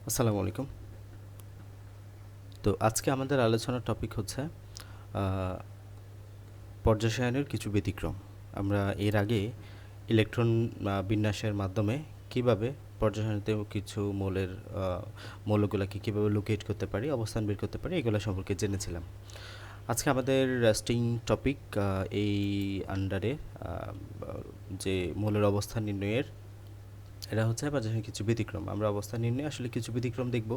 আসসালামু আলাইকুম। তো আজকে আমাদের আলোচনার টপিক হচ্ছে আহ, পর্যাসায়নের কিছু ব্যতিক্রম। আমরা এর আগে ইলেকট্রন বিন্যাসের মাধ্যমে কিভাবে পর্যাসারণীতে কিছু মৌলগুলোকে কীভাবে লোকেট করতে পারি, অবস্থান বের করতে পারি, এগুলো সম্পর্কে জেনেছিলাম। আজকে আমাদের রেস্টিং টপিক এই আন্ডারে যে মৌলের অবস্থান নির্ণয়ের এটা হচ্ছে পর্যাসারণীর কিছু ব্যতিক্রম। আমরা অবস্থান নির্ণয়ে আসলে কিছু ব্যতিক্রম দেখব,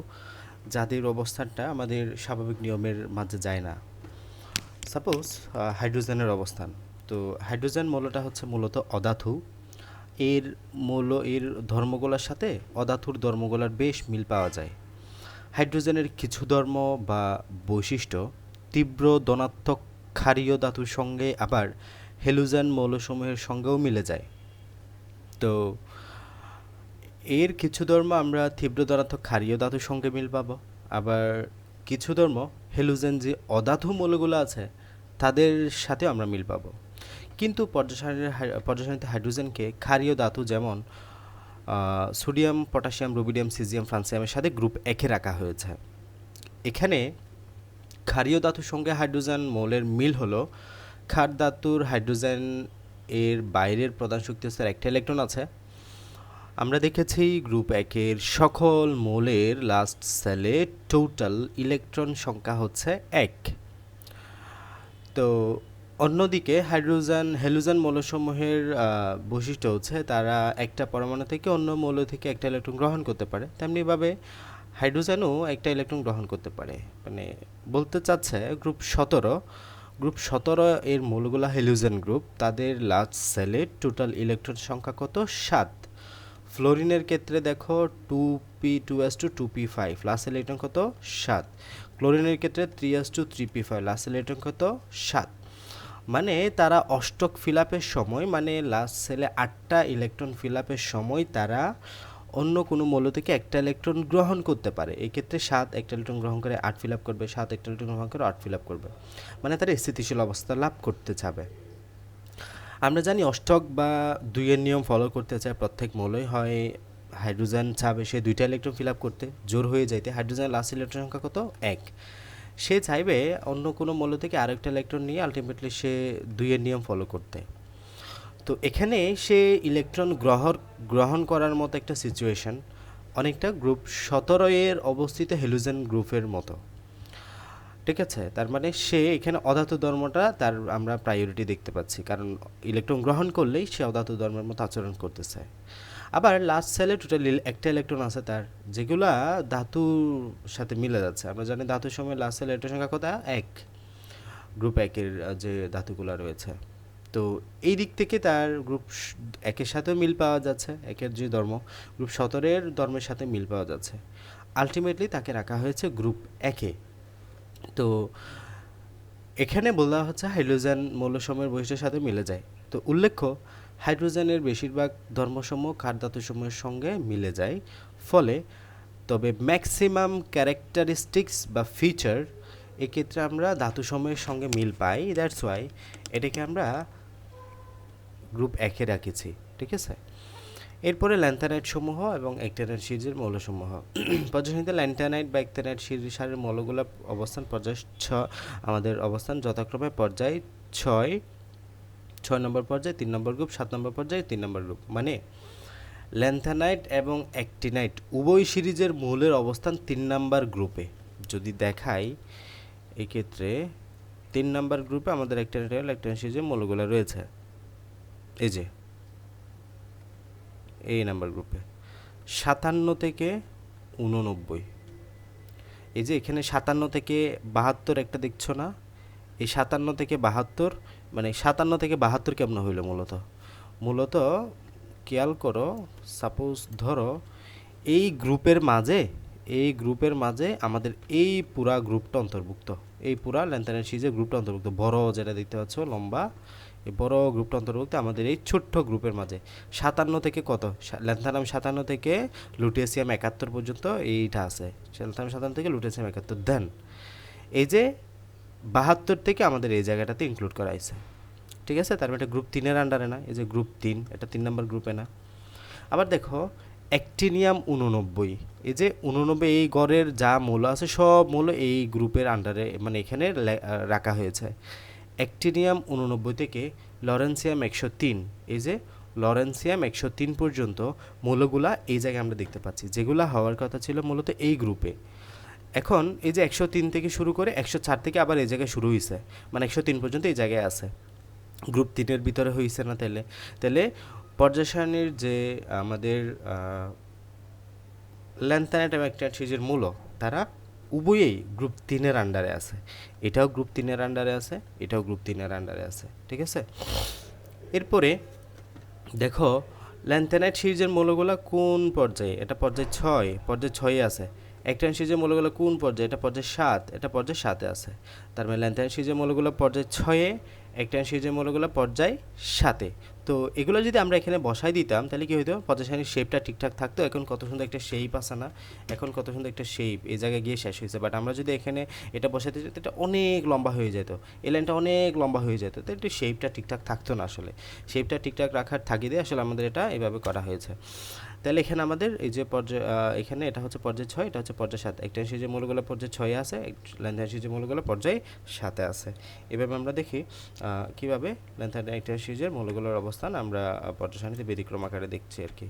যাদের অবস্থানটা আমাদের স্বাভাবিক নিয়মের মাঝে যায় না। সাপোজ হাইড্রোজেনের অবস্থান। তো হাইড্রোজেন মৌলটা হচ্ছে মূলত অধাতু। এর এর ধর্মগুলোর সাথে অধাতুর ধর্মগুলোর বেশ মিল পাওয়া যায়। হাইড্রোজেনের কিছু ধর্ম বা বৈশিষ্ট্য তীব্র ধনাত্মক ক্ষারীয় ধাতুর সঙ্গে আবার হেলোজেন মৌলসমূহের সঙ্গেও মিলে যায়। তো এর কিছু ধর্ম আমরা তীব্র ধনাত্মক ক্ষারীয় ধাতুর সঙ্গে মিল পাবো, আবার কিছু ধর্ম হেলোজেন যে অধাতু মৌলগুলো আছে তাদের সাথেও আমরা মিল পাবো। কিন্তু পর্যায়সারণীতে হাইড্রোজেনকে ক্ষারীয় ধাতু যেমন সোডিয়াম, পটাশিয়াম, রুবিডিয়াম, সিজিয়াম, ফ্রান্সিয়ামের সাথে গ্রুপ একে রাখা হয়েছে। এখানে ক্ষারীয় ধাতুর সঙ্গে হাইড্রোজেন মৌলের মিল হলো ক্ষার ধাতুর হাইড্রোজেন এর বাইরের প্রধান শক্তিস্তর একটা ইলেকট্রন আছে। আমরা দেখেছি গ্রুপ একের সকল মৌলের লাস্ট সেলে টোটাল ইলেকট্রন সংখ্যা হচ্ছে 1। তো অন্যদিকে হেলোজেন মৌলসমূহের বৈশিষ্ট্য হচ্ছে তারা একটা পরমাণু থেকে অন্য মৌল থেকে একটা ইলেকট্রন গ্রহণ করতে পারে, তেমনিভাবে হাইড্রোজেনও একটা ইলেকট্রন গ্রহণ করতে পারে। মানে বলতে চাচ্ছে গ্রুপ 17 এর মৌলগুলো হেলোজেন গ্রুপ, তাদের লাস্ট সেলে টোটাল ইলেকট্রন সংখ্যা কত? 7। ফ্লোরিনের ক্ষেত্রে দেখো 2p2s2 2p5, লাস্ট ইলেকট্রন কত? 7। ক্লোরিনের ক্ষেত্রে 3s2 3p5, লাস্ট ইলেকট্রন কত? 7। মানে তারা অষ্টক ফিলাপের সময়, মানে লাস্ট সেলে 8টা ইলেকট্রন ফিলাপের সময় তারা অন্য কোনো মৌল থেকে একটা ইলেকট্রন গ্রহণ করতে পারে। এই ক্ষেত্রে 7 একটা ইলেকট্রন গ্রহণ করে 8 ফিল আপ করবে, 7 একটা ইলেকট্রন গ্রহণ করে 8 ফিল আপ করবে, মানে তারা স্থিতিশীল অবস্থা লাভ করতে চাবে। আমরা জানি অষ্টক বা দুইয়ের নিয়ম ফলো করতে চায় প্রত্যেক মৌলই, হয় হাইড্রোজেন চাবে সে 2টা ইলেকট্রন ফিল আপ করতে জোর হয়ে যাইতে, হাইড্রোজেনের লাস্ট ইলেকট্রন সংখ্যা কত? 1। সে চাইবে অন্য কোনো মৌল থেকে আরেকটা ইলেকট্রন নিয়ে আলটিমেটলি সে 2-এর নিয়ম ফলো করতে। তো এখানে সে ইলেকট্রন গ্রহণ করার মতো একটা সিচুয়েশন অনেকটা গ্রুপ 17 এর অবস্থিত হেলোজেন গ্রুপের মতো। ঠিক আছে, তার মানে সে এখানে অধাতু ধর্মটা তার আমরা প্রায়োরিটি দেখতে পাচ্ছি, কারণ ইলেকট্রন গ্রহণ করলেই সে অধাতু ধর্মের মতো আচরণ করতেছে। আবার লাস্ট সেলে টোটাল একটা ইলেকট্রন আছে তার, যেগুলা ধাতুর সাথে মিলে যাচ্ছে। আমরা জানি ধাতুর সময় লাস্ট সেলে ইলেকট্রন সংখ্যা কত? 1। গ্রুপ একের যে ধাতুগুলো রয়েছে, তো এই দিক থেকে তার একের সাথেও মিল পাওয়া যাচ্ছে, একের যে ধর্ম গ্রুপ 17 ধর্মের সাথে মিল পাওয়া যাচ্ছে। আলটিমেটলি তাকে রাখা হয়েছে গ্রুপ একে। তো এখানে বলা হচ্ছে হাইড্রোজেন মৌলসমূহের বৈশিষ্ট্যের সাথে মিলে যায়। তো উল্লেখ্য, হাইড্রোজেনের বেশিরভাগ ধর্মসমূহ ক্ষার ধাতুসমূহের সঙ্গে মিলে যায়। ফলে তবে ম্যাক্সিমাম ক্যারেক্টারিস্টিক্স বা ফিচার এক্ষেত্রে আমরা ধাতুসমূহের সঙ্গে মিল পাই। দ্যাটস ওয়াই এটাকে আমরা গ্রুপ একে রাখেছি। ঠিক আছে, এরপরে ল্যান্থানাইট সমূহ এবং অ্যাক্টিনাইট সিরিজের মৌলসমূহ। পর্যায়সারণীতে ল্যান্থানাইট বা অ্যাক্টিনাইট সিরিজ সারের মৌলগুলো অবস্থান আমাদের অবস্থান যথাক্রমে পর্যায় 6 নম্বর পর্যায়ে 3 নম্বর গ্রুপ, 7 নম্বর পর্যায়ে 3 নম্বর গ্রুপ। মানে ল্যান্থানাইট এবং অ্যাক্টিনাইট উভয় সিরিজের মৌলের অবস্থান 3 নম্বর গ্রুপে। যদি দেখাই এক্ষেত্রে 3 নম্বর গ্রুপে আমাদের অ্যাক্টিনাইট সিরিজের মৌলগুলো রয়েছে, এই যে এই নাম্বার গ্রুপে 57 থেকে 89। এই যে এখানে 57 থেকে 72 একটা দেখছো না, এই 57 থেকে 72, মানে 57 থেকে 72 কেমন হইলো? মূলত খেয়াল করো, সাপোজ ধরো এই গ্রুপের মাঝে আমাদের এই পুরা গ্রুপটা অন্তর্ভুক্ত, এই পুরা ল্যান্থানাইট সিরিজের গ্রুপটা অন্তর্ভুক্ত, বড় যেটা দেখতে পাচ্ছ লম্বা, এই বড় গ্রুপটা অন্তর্ভুক্ত আমাদের এই ছোট্ট গ্রুপের মাঝে। 57 থেকে কত? ল্যান্থানাম 57 থেকে লুটেসিয়াম 71 পর্যন্ত এইটা আছে। ল্যান্থানাম 57 থেকে লুটেসিয়াম 71, দেন এই যে 72 থেকে আমাদের এই জায়গাটাতে ইনক্লুড করা হয়েছে। ঠিক আছে, তার মানে এটা গ্রুপ 3-এর আন্ডারে না, এই যে গ্রুপ 3, এটা 3 নম্বর গ্রুপে না। আবার দেখো অ্যাক্টিনিয়াম 89, এই যে 89 এই গড়ের যা মৌল আছে সব মৌল এই গ্রুপের আন্ডারে মানে এখানে রাখা হয়েছে। অ্যাক্টিনিয়াম 89 থেকে লরেন্সিয়াম 103, এই যে লরেন্সিয়াম 103 পর্যন্ত মৌলগুলা এই জায়গায় আমরা দেখতে পাচ্ছি, যেগুলা হওয়ার কথা ছিল মূলত এই গ্রুপে। এখন এই যে 103 থেকে শুরু করে 104 থেকে আবার এই জায়গায় শুরু হয়েছে, মানে 103 পর্যন্ত এই জায়গায় আছে। গ্রুপ 3-এর ভিতরে হয়েছে না? তাহলে তাহলে পর্যায় সারণীর যে আমাদের ল্যান্থানাইট এবং অ্যাক্টিনিয়াম মূল, তারা উভয়েই গ্রুপ 3-এর আন্ডারে আছে। এটাও গ্রুপ 3-এর আন্ডারে আছে, এটাও গ্রুপ 3-এর আন্ডারে আছে, ঠিক আছে। এরপরে দেখো ল্যান্থানাইট সিরিজের মৌলগুলো কোন পর্যায়ে, এটা পর্যায় 6, পর্যায় 6-এ আছে। অ্যাক্টিনিয়াম সিরিজের মৌলগুলো কোন পর্যায়ে, এটা পর্যায় 7, এটা পর্যায় 7-এ আছে। তার মানে ল্যান্থানাইট সিরিজের মৌলগুলো পর্যায় 6-এ, অ্যাক্টিনিয়াম সিরিজের মৌলগুলো পর্যায় 7-এ। তো এগুলো যদি আমরা এখানে বসাই দিতাম তাহলে কি হতো, পর্যায় সারণীর শেপটা ঠিকঠাক থাকতো। এখন কত সুন্দর একটা শেপ আছে না, এখন কত সুন্দর একটা শেপ এই জায়গায় গিয়ে শেষ হয়েছে। বাট আমরা যদি এখানে এটা বসাতে যেত এটা অনেক লম্বা হয়ে যেত, এই লাইনটা অনেক লম্বা হয়ে যেত, তো একটু শেপটা ঠিকঠাক থাকতো না। আসলে শেপটা ঠিকঠাক রাখার তাগিদে আসলে আমাদের এটা এভাবে করা হয়েছে। তাহলে এখানে আমাদের এই যে পর্যায়, এখানে এটা হচ্ছে পর্যায় 6, এটা হচ্ছে পর্যায় 7। অ্যাক্টিনিয়াম সিরিজের মৌলগুলো পর্যায় 6-এ আছে, ল্যান্থানাইট সিরিজের মৌলগুলো পর্যায় 7-এ আছে। এভাবে আমরা দেখি কীভাবে ল্যান্থানাইট অ্যাক্টিনিয়াম সিরিজের মৌলগুলোর অবস্থান আমরা পর্যায় সারণীতে ব্যতিক্রম আকারে দেখছি আর কি।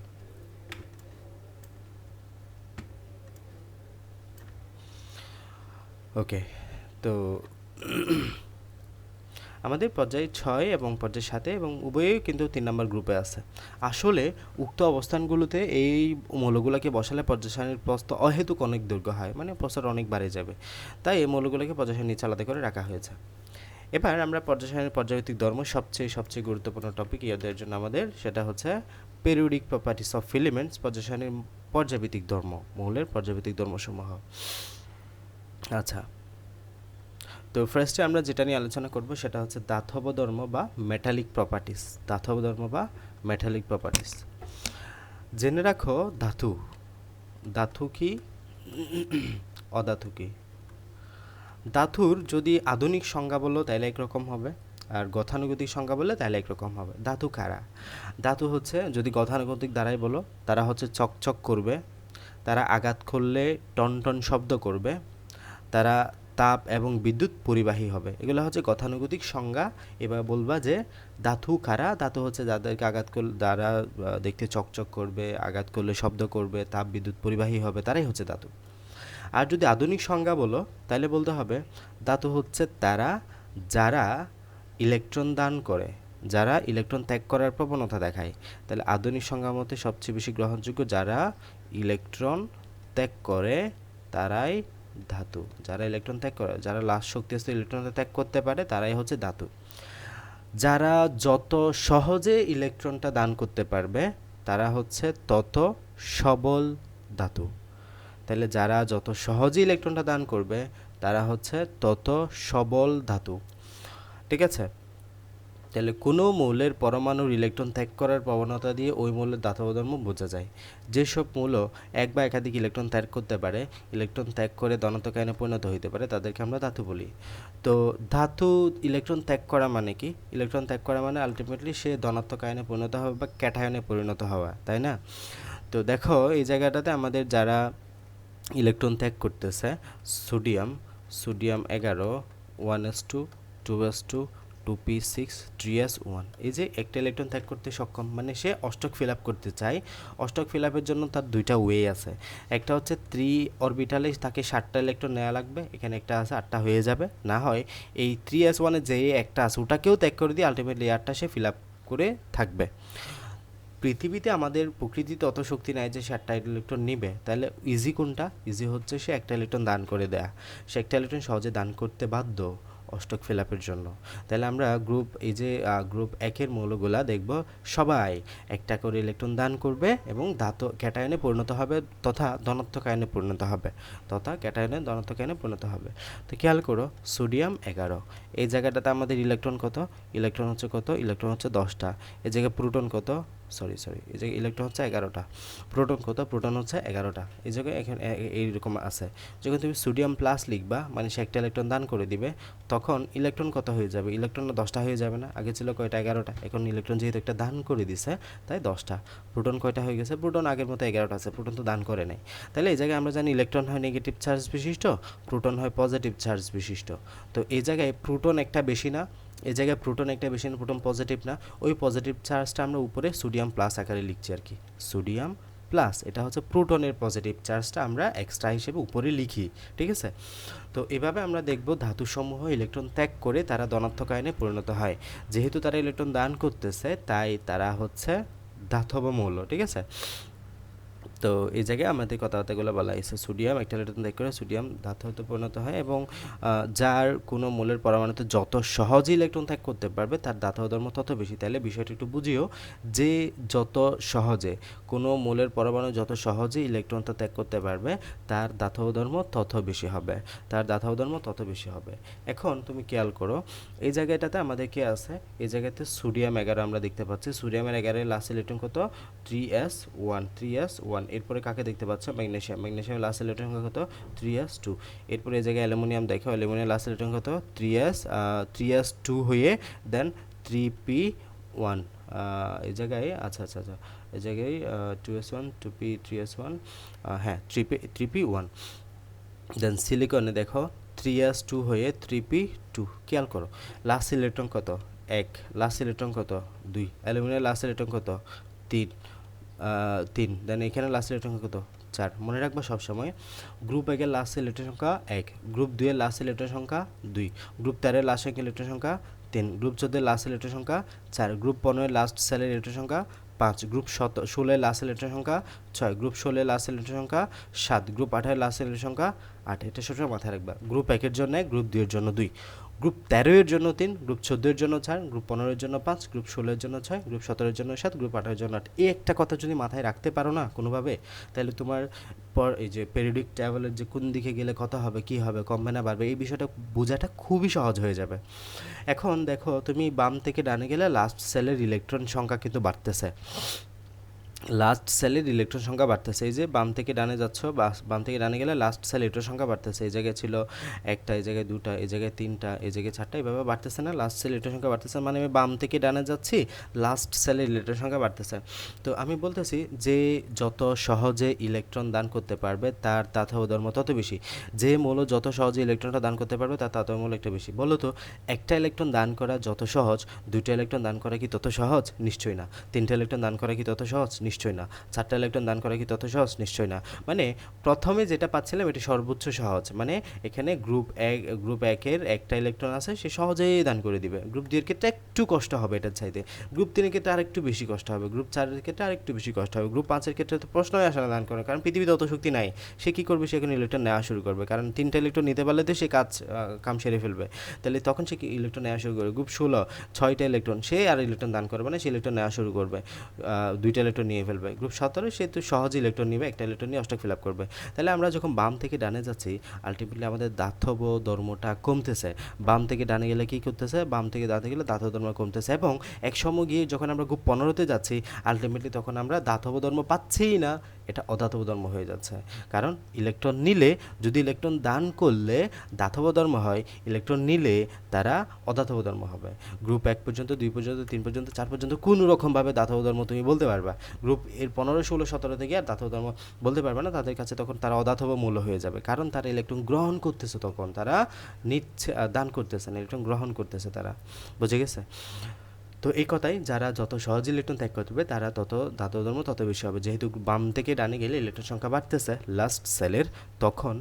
ওকে, তো আমাদের পর্যায় 6 এবং পর্যায় 7-এ এবং উভয়ই কিন্তু 3 নম্বর গ্রুপে আছে। আসলে উক্ত অবস্থানগুলোতে এই মৌলগুলোকে বসালে পর্যায় সারণীর প্রস্থ অহেতুক অনেক দৈর্ঘ্য হয়, মানে প্রস্থটা অনেক বাড়ে যাবে, তাই এই মৌলগুলোকে পর্যায় সারণীর নিচে আলাদা করে রাখা হয়েছে। এবার আমরা পর্যায় সারণীর পর্যায়ভিত্তিক ধর্ম সবচেয়ে গুরুত্বপূর্ণ টপিক ইয়াদের জন্য আমাদের, সেটা হচ্ছে পেরিওডিক প্রপার্টিস অফ এলিমেন্টস, পর্যায় সারণীর পর্যায়ভিত্তিক ধর্ম, মৌলের পর্যায়ভিত্তিক ধর্মসমূহ। আচ্ছা, তো ফার্স্টে আমরা যেটা নিয়ে আলোচনা করব সেটা হচ্ছে দাতব ধর্ম বা মেটালিক প্রপার্টিস। দাতব ধর্ম বা মেটালিক প্রপার্টিস। জেনে রাখো ধাতু, ধাতু কি অধাতু কি। ধাতুর যদি আধুনিক সংজ্ঞা বলো তাহলে একরকম হবে, আর গতানুগতিক সংজ্ঞা বললে তাহলে একরকম হবে। ধাতু কারা? ধাতু হচ্ছে যদি গতানুগতিক দ্বারাই বলো, তারা হচ্ছে চকচক করবে, তারা আঘাত করলে টনটন শব্দ করবে, তারা তাপ এবং বিদ্যুৎ পরিবাহী হবে। এগুলো হচ্ছে গতানুগতিক সংজ্ঞা। এবার বলবা যে ধাতু কারা? ধাতু হচ্ছে যাদেরকে আঘাত করলে দ্বারা দেখতে চকচক করবে, আঘাত করলে শব্দ করবে, তাপ বিদ্যুৎ পরিবাহী হবে, তারাই হচ্ছে ধাতু। আর যদি আধুনিক সংজ্ঞা বলো তাহলে বলতে হবে ধাতু হচ্ছে তারা যারা ইলেকট্রন দান করে, যারা ইলেকট্রন ত্যাগ করার প্রবণতা দেখায়। তাহলে আধুনিক সংজ্ঞা মতে সবচেয়ে বেশি গ্রহণযোগ্য যারা ইলেকট্রন ত্যাগ করে তারাই ধাতু। যারা ইলেকট্রন ত্যাগ করে, যারা লাশ শক্তি আছে ইলেকট্রন ত্যাগ করতে পারে, তারাই হচ্ছে ধাতু। যারা যত সহজে ইলেকট্রনটা দান করতে পারবে তারা হচ্ছে তত সবল ধাতু। তাহলে যারা যত সহজে ইলেকট্রনটা দান করবে তারা হচ্ছে তত সবল ধাতু, ঠিক আছে। তাহলে কোনো মৌলের পরমাণুর ইলেকট্রন ত্যাগ করার প্রবণতা দিয়ে ওই মৌলের দাতব ধর্ম বোঝা যায়। যেসব মৌল এক বা একাধিক ইলেকট্রন ত্যাগ করতে পারে, ইলেকট্রন ত্যাগ করে ধনাত্মক আয়নে পরিণত হতে পারে, তাদেরকে আমরা ধাতু বলি। তো ধাতু ইলেকট্রন ত্যাগ করা মানে কি? ইলেকট্রন ত্যাগ করা মানে আলটিমেটলি সে ধনাত্মক আয়নে পরিণত হবে বা ক্যাটায়নে পরিণত হওয়া, তাই না? তো দেখো এই জায়গাটাতে আমাদের যারা ইলেকট্রন ত্যাগ করতেছে, sodium 11, 1s2, 2s2, 2p6, 3s1, এই যে একটা ইলেকট্রন ত্যাগ করতে সক্ষম, মানে সে অষ্টক ফিল আপ করতে চায়। অষ্টক ফিল আপের জন্য তার দুইটা ওয়ে আছে। একটা হচ্ছে 3 অরবিটালে তাকে 7টা ইলেকট্রন নেওয়া লাগবে, এখানে একটা আছে 8টা হয়ে যাবে। না হয় এই 3s1-এ যে একটা আছে ওটাকেও ত্যাগ করে দিয়ে আলটিমেটলি 8টা সে ফিল আপ করে থাকবে। পৃথিবীতে আমাদের প্রকৃতিতে অত শক্তি নাই যে সে 8টা ইলেকট্রন নিবে। তাহলে ইজি কোনটা? ইজি হচ্ছে সে একটা ইলেকট্রন দান করে দেয়া। সে একটা ইলেকট্রন সহজে দান করতে বাধ্য অষ্টক ফিল আপের জন্য। তাহলে আমরা গ্রুপ 1-এর মৌলগুলা দেখব সবাই একটা করে ইলেকট্রন দান করবে এবং ক্যাটায়নে পরিণত হবে তথা ধনাত্মক আয়নে পরিণত হবে, তো খেয়াল করো সোডিয়াম 11, এই জায়গাটাতে আমাদের ইলেকট্রন কত? ইলেকট্রন হচ্ছে 10টা। এই জায়গায় প্রোটন কত? সরি এই জায়গায় ইলেকট্রন হচ্ছে 11টা, প্রোটন কত, প্রোটন হচ্ছে 11টা। এই জায়গায় এখন এইরকম আছে, যখন তুমি সোডিয়াম প্লাস লিখবা মানে সে একটা ইলেকট্রন দান করে দিবে, তখন ইলেকট্রন কত হয়ে যাবে, ইলেকট্রন 10টা হয়ে যাবে না, আগে ছিল কয়টা, 11টা, এখন ইলেকট্রন যেহেতু একটা দান করে দিছে তাই 10টা। প্রোটন কয়টা হয়ে গেছে, প্রোটন আগের মতো 11টা আছে, প্রোটন তো দান করে নাই। তাহলে এই জায়গায় আমরা জানি ইলেকট্রন হয় নেগেটিভ চার্জ বিশিষ্ট, প্রোটন হয় পজিটিভ চার্জ বিশিষ্ট। তো এই জায়গায় প্রোটন একটা বেশি না, এই জায়গায় প্রোটন একটা বেশি না, প্রোটন পজিটিভ না, ওই পজিটিভ চার্জটা আমরা উপরে সোডিয়াম প্লাস আকারে লিখছি আর কি, সোডিয়াম প্লাস, এটা হচ্ছে প্রোটনের পজিটিভ চার্জটা আমরা এক্সট্রা হিসেবে উপরে লিখি, ঠিক আছে। তো এভাবে আমরা দেখব ধাতুসমূহ ইলেকট্রন ত্যাগ করে তারা ধনাত্মক আয়নে পরিণত হয়, যেহেতু তারা ইলেকট্রন দান করতেছে তাই তারা হচ্ছে ধাতব মৌল, ঠিক আছে। তো এই জায়গায় আমাদের কথাবার্তাগুলো বলা হয়েছে, সোডিয়াম একটা ইলেকট্রন ত্যাগ করে সোডিয়াম ধাতুতে পরিণত হয়, এবং যার কোনো মূলের পরমাণুতে যত সহজে ইলেকট্রন ত্যাগ করতে পারবে তার ধাতব ধর্ম তত বেশি। তাহলে বিষয়টা একটু বুঝিও যে যত সহজে কোনো মূলের পরমাণু যত সহজে ইলেকট্রনটা ত্যাগ করতে পারবে তার ধাতব ধর্ম তত বেশি হবে, তার ধাতব ধর্ম তত বেশি হবে। এখন তুমি খেয়াল করো এই জায়গাটাতে আমাদের কি আছে, এই জায়গাতে সোডিয়াম 11 আমরা দেখতে পাচ্ছি, সোডিয়ামের 11 লাস্ট ইলেকট্রন কত, 3s1, এরপরে কাকে দেখতে পাচ্ছ, ম্যাগনেসিয়াম, ম্যাগনেসিয়ামের লাস্ট ইলেকট্রন সংখ্যা কত, 3s2। এরপরে এই জায়গায় অ্যালুমিনিয়াম দেখো, অ্যালুমিনিয়াম লাস্ট ইলেকট্রন কত, 3s2 হয়ে দেন 3p1, এই জায়গায় আচ্ছা এই জায়গায় 2s1 2p 3s1, হ্যাঁ 3p1। দেন সিলিকনে দেখো 3s2 হয়ে 3p2, খেয়াল করো লাস্ট ইলেকট্রন কত, 1, লাস্ট ইলেকট্রন কত, 2, অ্যালুমিনিয়াম লাস্ট ইলেকট্রন কত, 3, দেন এখানে লাস্ট ইলেকট্রন কত, 4। মনে রাখবা সবসময় গ্রুপ 1 এর লাস্ট ইলেকট্রন সংখ্যা 1, গ্রুপ 2 এর লাস্ট ইলেকট্রন সংখ্যা 2, গ্রুপ 13 এর লাস্ট ইলেকট্রন সংখ্যা 3, গ্রুপ 14 এর লাস্ট ইলেকট্রন সংখ্যা 4, গ্রুপ 15 এর লাস্ট সেলের ইলেকট্রন সংখ্যা 5, গ্রুপ 16 এর লাস্ট ইলেকট্রন সংখ্যা 6, গ্রুপ 16 এর লাস্ট ইলেকট্রন সংখ্যা 7, গ্রুপ 18 এর লাস্ট ইলেকট্রন সংখ্যা 8। এটা সবসময় মাথায় রাখবা, গ্রুপ 1 এর জন্য 1, গ্রুপ 2 এর জন্য 2, গ্রুপ 13 এর জন্য 3, গ্রুপ 14 এর জন্য 4, গ্রুপ 15 এর জন্য 5, গ্রুপ 16 এর জন্য 6, গ্রুপ 17 এর জন্য 7, গ্রুপ 18 এর জন্য 8। এই একটা কথা যদি মাথায় রাখতে পারো না কোনোভাবে, তাহলে তোমার পর এই যে পেরিয়ডিক টেবিলের যে কোন দিকে গেলে কত হবে, কি হবে, কমবে না বাড়বে, এই বিষয়টা বোঝাটা খুবই সহজ হয়ে যাবে। এখন দেখো তুমি বাম থেকে ডানে গেলে লাস্ট সেলের ইলেকট্রন সংখ্যা কিন্তু বাড়তেছে, লাস্ট সেলের ইলেকট্রন সংখ্যা বাড়তেছে, এই যে বাম থেকে ডানে যাচ্ছ, বাম থেকে ডানে গেলে লাস্ট সেল ইলেকট্রন সংখ্যা বাড়তেছে, এই জায়গায় ছিল একটা, এই জায়গায় 2টা, এই জায়গায় 3টা, এই জায়গায় 4টা, এইভাবে বাড়তেছে না, লাস্ট সেল ইলেকট্রন সংখ্যা বাড়তেছে, মানে আমি বাম থেকে ডানে যাচ্ছি, লাস্ট সেলের ইলেকট্রন সংখ্যা বাড়তেছে। তো আমি বলতেছি যে যত সহজে ইলেকট্রন দান করতে পারবে তার ধাতব ধর্ম তত বেশি, যে মৌল যত সহজে ইলেকট্রনটা দান করতে পারবে তার ধাতব মৌল একটা বেশি। বলো তো একটা ইলেকট্রন দান করা যত সহজ, 2টা ইলেকট্রন দান করা কি তত সহজ, নিশ্চয়ই না। 3টা ইলেকট্রন দান করা কি তত সহজ, নিশ্চয়ই না। 4টা ইলেকট্রন দান করা কি তত সহজ, নিশ্চয়ই না। মানে প্রথমে যেটা পাচ্ছিলাম এটি সর্বোচ্চ সহজ, মানে এখানে গ্রুপ 1-এর একটা ইলেকট্রন আছে, সে সহজেই দান করে দিবে। গ্রুপ 2 এর ক্ষেত্রে একটু কষ্ট হবে এটার চাইতে, গ্রুপ 3 এর ক্ষেত্রে আরেকটু বেশি কষ্ট হবে, গ্রুপ 4 এর ক্ষেত্রে আরেকটু বেশি কষ্ট হবে, গ্রুপ 5 এর ক্ষেত্রে তো প্রশ্নই আসে না দান করে, কারণ পৃথিবীতে অত শক্তি নাই। সে কী করবে, সে এখন ইলেকট্রন নেওয়া শুরু করবে, কারণ 3টা ইলেকট্রন নিতে পারলে তো সে কাম সেরে ফেলবে, তাহলে তখন সে ইলেকট্রন নেওয়া শুরু করবে। গ্রুপ 16 6টা ইলেকট্রন, সে আর ইলেকট্রন দান করবে না, সে ইলেকট্রন নেওয়া শুরু করবে, 2টা ইলেকট্রন নিয়ে ফেলবে। গ্রুপ 17 সে তো সহজে ইলেকট্রন নিবে, একটা ইলেকট্রন নিয়ে অষ্টক ফিল আপ করবে। তাহলে আমরা যখন বাম থেকে ডানে যাচ্ছি আলটিমেটলি আমাদের ধাতব ধর্মটা কমতেছে, বাম থেকে ডানে গেলে কী করতেছে, বাম থেকে ডানে গেলে ধাতব ধর্ম কমতেছে, এবং এক সময় গিয়ে যখন আমরা গ্রুপ 15তে যাচ্ছি আলটিমেটলি তখন আমরা ধাতব ধর্ম পাচ্ছিই না, এটা অধাতব ধর্ম হয়ে যাচ্ছে। কারণ ইলেকট্রন নিলে, যদি ইলেকট্রন দান করলে ধাতব ধর্ম হয়, ইলেকট্রন নিলে তারা অধাতব ধর্ম হবে। গ্রুপ 1 পর্যন্ত, 2 পর্যন্ত, 3 পর্যন্ত, 4 পর্যন্ত কোনো রকমভাবে ধাতব ধর্ম তুমি বলতে পারবা। গ্রুপ এর 15 16 17 থেকে আর ধাতব ধর্ম বলতে পারবে না, তাদের কাছে তখন তারা অধাতব মূল্য হয়ে যাবে, কারণ তারা ইলেকট্রন গ্রহণ করতেছে, তখন তারা নিচ্ছে, দান করতেছে না, ইলেকট্রন গ্রহণ করতেছে তারা। বুঝে গেছে? তো এই কথাই, যারা যত সহজে ইলেকট্রন ত্যাগ করবে তারা তত ধাতব ধর্ম তত বেশি হবে। যেহেতু বাম থেকে ডানে গেলে ইলেকট্রন সংখ্যা বাড়তেছে লাস্ট সেলের, তখন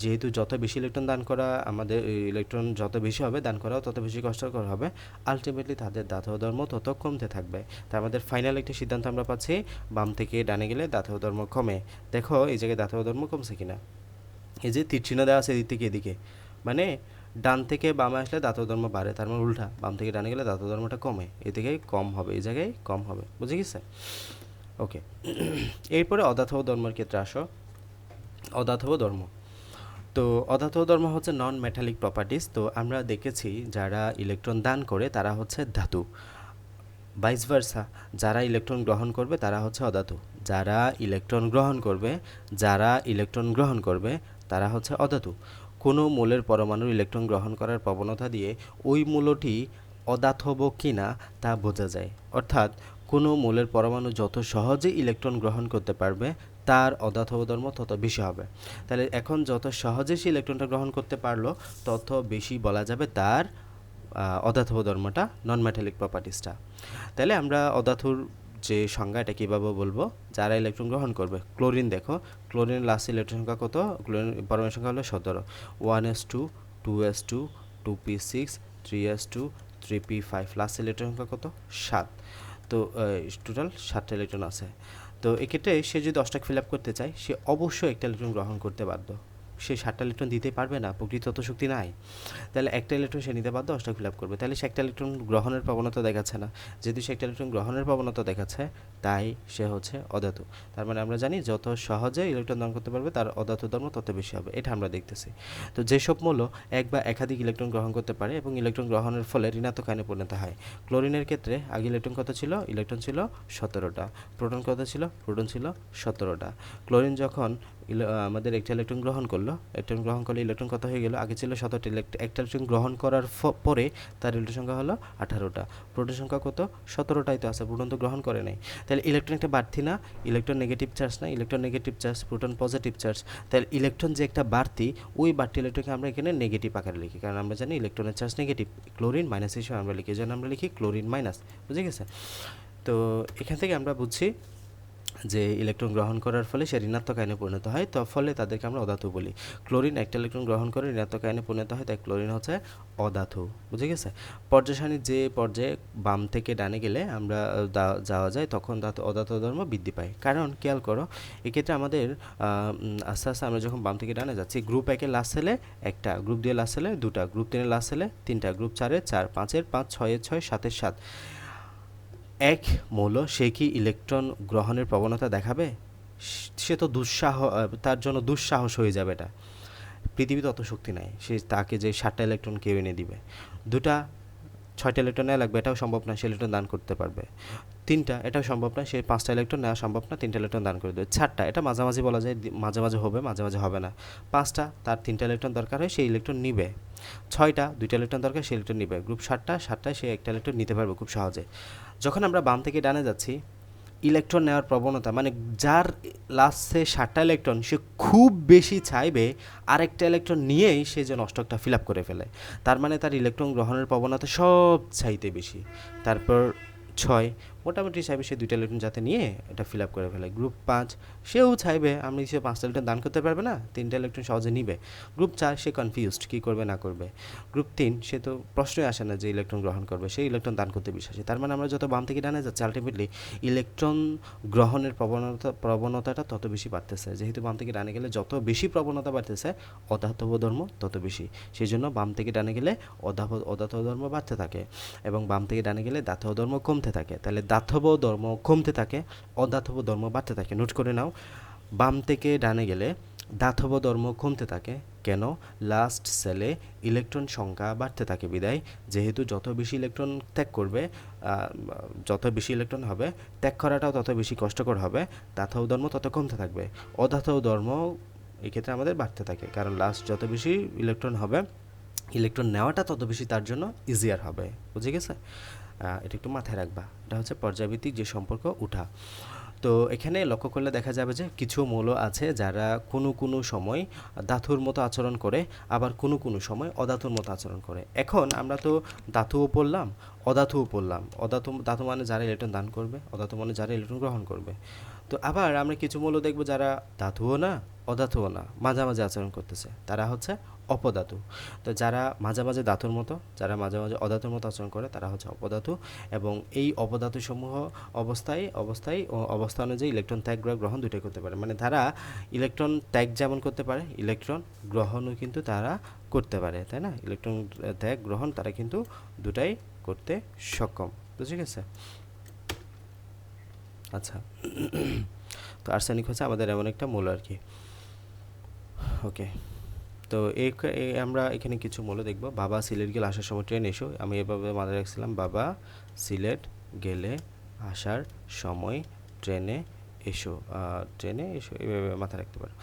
যেহেতু যত বেশি ইলেকট্রন দান করা, আমাদের ইলেকট্রন যত বেশি হবে দান করাও তত বেশি কষ্টকর হবে, আলটিমেটলি তাদের ধাতব ধর্ম তত কমতে থাকবে। তা আমাদের ফাইনাল একটি সিদ্ধান্ত আমরা পাচ্ছি, বাম থেকে ডানে গেলে ধাতব ধর্ম কমে। দেখো এই জায়গায় ধাতব ধর্ম কমছে কিনা, এই যে তীর চিহ্ন দেওয়া আছে এদিক থেকে এদিকে, মানে ডান থেকে বামে আসলে ধাতব ধর্ম বাড়ে, তার মানে উল্টা, বাম থেকে ডানে গেলে ধাতব ধর্মটা কমে, এদিকে কম হবে, এই জায়গায় কম হবে। বুঝে গেছে? ওকে, এরপরে অধাতব ধর্মের ক্ষেত্রে আসো। অধাতব ধর্ম, তো অধাতব ধর্ম হচ্ছে নন মেটালিক প্রপার্টিস। তো আমরা দেখেছি যারা ইলেকট্রন দান করে তারা হচ্ছে ধাতু, ভাইস ভার্সা, যারা ইলেকট্রন গ্রহণ করবে তারা হচ্ছে অধাতু, যারা ইলেকট্রন গ্রহণ করবে, যারা ইলেকট্রন গ্রহণ করবে তারা হচ্ছে অধাতু। কোনো মূলের পরমাণুর ইলেকট্রন গ্রহণ করার প্রবণতা দিয়ে ওই মূলটি অদাতব কিনা তা বোঝা যায়। অর্থাৎ কোনো মূলের পরমাণু যত সহজে ইলেকট্রন গ্রহণ করতে পারবে তার অদাতব ধর্ম তত বেশি হবে। তাহলে এখন যত সহজে সে ইলেকট্রনটা গ্রহণ করতে পারলো তত বেশি বলা যাবে তার অদাতব ধর্মটা, নন মেটালিক প্রপার্টিসটা। তাহলে আমরা অদাতুর যে সংজ্ঞা এটা কীভাবে বলবো, যারা ইলেকট্রন গ্রহণ করবে। ক্লোরিন দেখো, ক্লোরিনের লাস্ট ইলেকট্রন সংখ্যা কত? ক্লোরিন পরমাণু সংখ্যা হলো 17, 1s2 2s2 2p6 3s2 3p5, last electron সংখ্যা কত? 7। তো টোটাল 7টা ইলেকট্রন আছে। তো এক্ষেত্রে সে যদি 10টা ফিল আপ করতে চায় সে অবশ্যই একটা ইলেকট্রন গ্রহণ করতে বাধ্য। সে 7টা ইলেকট্রন দিতে পারবে না, প্রকৃত তত শক্তি নাই। তাহলে একটা ইলেকট্রন সে নিতে বাধ্য, 10টা ফিল আপ করবে। তাহলে সে একটা ইলেকট্রন গ্রহণের প্রবণতা দেখাচ্ছে না। যেহেতু সে একটা ইলেকট্রন গ্রহণের প্রবণতা দেখাচ্ছে তাই সে হচ্ছে অধাতু। তার মানে আমরা জানি যত সহজে ইলেকট্রন দান করতে পারবে তার অধাতু ধর্ম তত বেশি হবে, এটা আমরা দেখতেছি। তো যেসব মৌল এক বা একাধিক ইলেকট্রন গ্রহণ করতে পারে এবং ইলেকট্রন গ্রহণের ফলে ঋণাত্মক আয়নে পরিণত হয়। ক্লোরিনের ক্ষেত্রে আগে ইলেকট্রন কত ছিল? ইলেকট্রন ছিল 17টা। প্রোটন কত ছিল? প্রোটন ছিল 17টা। ক্লোরিন যখন আমাদের একটা ইলেকট্রন গ্রহণ করলো, ইলেকট্রন কত হয়ে গেল? আগে ছিল 17টা, একটা ইলেকট্রন গ্রহণ করার পরে তার ইলেকট্রন সংখ্যা হলো 18টা। প্রোটন সংখ্যা কত? 17টাই তো আছে, প্রোটন তো গ্রহণ করে নাই। তাহলে ইলেকট্রন একটা বাড়তি না, ইলেকট্রন নেগেটিভ চার্জ না, electron negative charge, proton positive charge. তাহলে ইলেকট্রন যে একটা বাড়তি, ওই বাড়তি ইলেকট্রনকে আমরা এখানে নেগেটিভ আকারে লিখি, কারণ আমরা জানি ইলেকট্রনের চার্জ নেগেটিভ। ক্লোরিন মাইনাস হিসেবে আমরা লিখি, এই জন্য আমরা লিখি ক্লোরিন মাইনাস। বুঝে গেছে? তো এখান থেকে আমরা বুঝছি যে ইলেকট্রন গ্রহণ করার ফলে সে ঋণাত্মক আয়নে পরিণত হয়, তো ফলে তাদেরকে আমরা অধাতু বলি। ক্লোরিন একটা ইলেকট্রন গ্রহণ করে ঋণাত্মক আয়নে পরিণত হয়, তাই ক্লোরিন হচ্ছে অধাতু। বুঝে গেছে? পর্যায় সারণীর যে পর্যায়ে বাম থেকে ডানে গেলে আমরা যাওয়া যায় তখন অধাতু ধর্ম বৃদ্ধি পায়। কারণ খেয়াল করো, এক্ষেত্রে আমাদের আস্তে আস্তে আমরা যখন বাম থেকে ডানে যাচ্ছি, গ্রুপ 1-এর লাস্ট সেলে একটা, গ্রুপ 2-এর লাস্ট সেলে 2টা, গ্রুপ 3-এর লাস্ট সেলে 3টা, গ্রুপ 4-এর 4, 5-এর 5, 6-এর 6, 7-এর 7। এক মৌল সে কি ইলেকট্রন গ্রহণের প্রবণতা দেখাবে? সে তো তার জন্য দুঃসাহস হয়ে যাবে। এটা পৃথিবীতে অত শক্তি নাই সে তাকে যে 7টা ইলেকট্রন কেউ এনে দিবে। 2টা 6টা ইলেকট্রন নেওয়া লাগবে, এটাও সম্ভব না, সে ইলেকট্রন দান করতে পারবে। 3টা, এটাও সম্ভব না, সে 5টা ইলেকট্রন নেওয়া সম্ভব না, 3টা ইলেকট্রন দান করে দেবে। 4টা, এটা মাঝামাঝি বলা যায়, মাঝে মাঝে হবে, মাঝে মাঝে হবে না। 5টা, তার 3টা ইলেকট্রন দরকার হয়, সেই ইলেকট্রন নিবে। 6টা, 2টা ইলেকট্রন দরকার, সেই ইলেকট্রন নিবে। গ্রুপ 7টায় সে একটা ইলেকট্রন নিতে পারবে খুব সহজে। যখন আমরা বাম থেকে ডানে যাচ্ছি, ইলেকট্রন নেওয়ার প্রবণতা, মানে যার লাস্টে 7টা ইলেকট্রন, সে খুব বেশি চাইবে আরেকটা ইলেকট্রন নিয়েই সে যেন অষ্টকটা ফিল আপ করে ফেলে। তার মানে তার ইলেকট্রন গ্রহণের প্রবণতা সব চাইতে বেশি। তারপর 6 মোটামুটি চাইবে সে 2টা ইলেকট্রন যাতে নিয়ে এটা ফিল আপ করে ফেলে। গ্রুপ 5 সেও চাইবে আমি সে 5টা ইলেকট্রন দান করতে পারবে না, 3টা ইলেকট্রন সহজে নিবে। গ্রুপ 4 সে কনফিউজড, কী করবে না করবে। গ্রুপ 3 সে তো প্রশ্নই আসে না যে ইলেকট্রন গ্রহণ করবে, সেই ইলেকট্রন দান করতে বিশ্বাসী। তার মানে আমরা যত বাম থেকে ডানে যাচ্ছি আলটিমেটলি ইলেকট্রন গ্রহণের প্রবণতাটা তত বেশি বাড়তেছে। যেহেতু বাম থেকে ডানে গেলে যত বেশি প্রবণতা বাড়তেছে, অধাতব ধর্ম তত বেশি। সেই জন্য বাম থেকে ডানে গেলে অধাতব ধর্ম বাড়তে থাকে এবং বাম থেকে ডানে গেলে দাতব ধর্ম কমতে থাকে। তাহলে দাতব ধর্ম কমতে থাকে, অদাতব ধর্ম বাড়তে থাকে। নোট করে নাও, বাম থেকে ডানে গেলে দাতব ধর্ম কমতে থাকে। কেন? লাস্ট সেলে ইলেকট্রন সংখ্যা বাড়তে থাকে বিদায়, যেহেতু যত বেশি ইলেকট্রন ত্যাগ করবে, যত বেশি ইলেকট্রন হবে, ত্যাগ করাটাও তত বেশি কষ্টকর হবে, দাতব ধর্ম তত কমতে থাকবে। অদাতব ধর্ম এক্ষেত্রে আমাদের বাড়তে থাকে, কারণ লাস্ট যত বেশি ইলেকট্রন হবে, ইলেকট্রন নেওয়াটা তত বেশি তার জন্য ইজিয়ার হবে। বুঝে গেছে? এটা একটু মাথায় রাখবা, এটা হচ্ছে পর্যায়ভিত্তিক যে সম্পর্ক উঠা। তো এখানে লক্ষ্য করলে দেখা যাবে যে কিছু মৌল আছে যারা কোনো সময় ধাতুর মতো আচরণ করে, আবার কোনো সময় অধাতুর মতো আচরণ করে। এখন আমরা তো ধাতুও পড়লাম, অধাতুও পড়লাম। ধাতু মানে যারা ইলেকট্রন দান করবে, অধাতু মানে যারা ইলেকট্রন গ্রহণ করবে। তো আবার আমরা কিছু মৌল দেখব যারা ধাতুও না, অধাতুও না, মাঝামাঝি আচরণ করতেছে, তারা হচ্ছে অপধাতু। তো যারা মাঝামাঝি ধাতুর মতো, যারা মাঝামাঝি অধাতুর মতো আচরণ করে, তারা হচ্ছে অপধাতু। এবং এই অপধাতুসমূহ অবস্থা অনুযায়ী ইলেকট্রন ত্যাগ গ্রহণ দুটোই করতে পারে। মানে তারা ইলেকট্রন ত্যাগ যেমন করতে পারে, ইলেকট্রন গ্রহণও কিন্তু তারা করতে পারে, তাই না? ইলেকট্রন ত্যাগ গ্রহণ তারা কিন্তু দুটাই করতে সক্ষম। বুঝে গেছে? আচ্ছা, তো আর্সেনিক হচ্ছে আমাদের এমন একটা মৌল আর কি। ওকে, তো আমরা এখানে কিছু মৌল দেখব। বাবা সিলেট গেলে আসার সময় ট্রেন এসো, আমি এভাবে মাথায় রাখছিলাম, বাবা সিলেট গেলে, আসার সময়, ট্রেনে এসো, এভাবে মাথায় রাখতে পারো।